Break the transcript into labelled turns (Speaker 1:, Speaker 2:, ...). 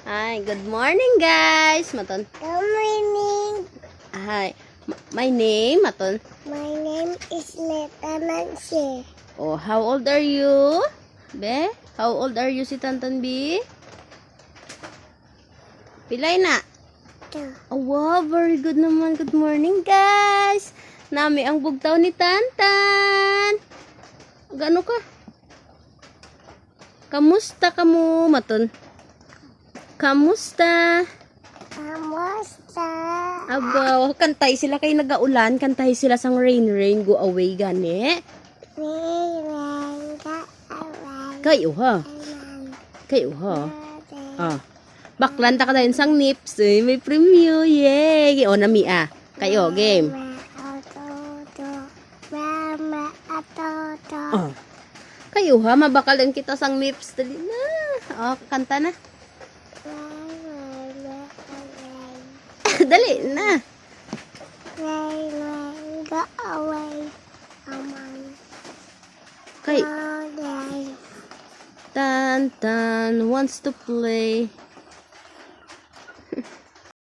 Speaker 1: Hi, good morning guys. Maton.
Speaker 2: Good morning.
Speaker 1: Hi. My name, Maton.
Speaker 2: My name is Leta Nancy.
Speaker 1: Oh, how old are you? Be? How old are you si Tantan B? Pilay na. Oh, wow, very good naman. Good morning guys. Nami ang bugtaw ni Tantan. Gano ka? Kamusta ka mo, Maton? Kamusta?
Speaker 2: Kamusta?
Speaker 1: Aba, kantay sila kay nagaulan, kantay sila sang rain rain go away gani. Kayo ha. Kayo ha. Ah. Baklan ta ka dayon sang nips, eh, may premyo. Yay. O nami ah. Kayo game.
Speaker 2: Mama atoto.
Speaker 1: Oh. Kayo ha, mabakalan kita sang nips dali na. Oh, kanta na. Dali na.
Speaker 2: Go away.
Speaker 1: Kay Tantan wants to play.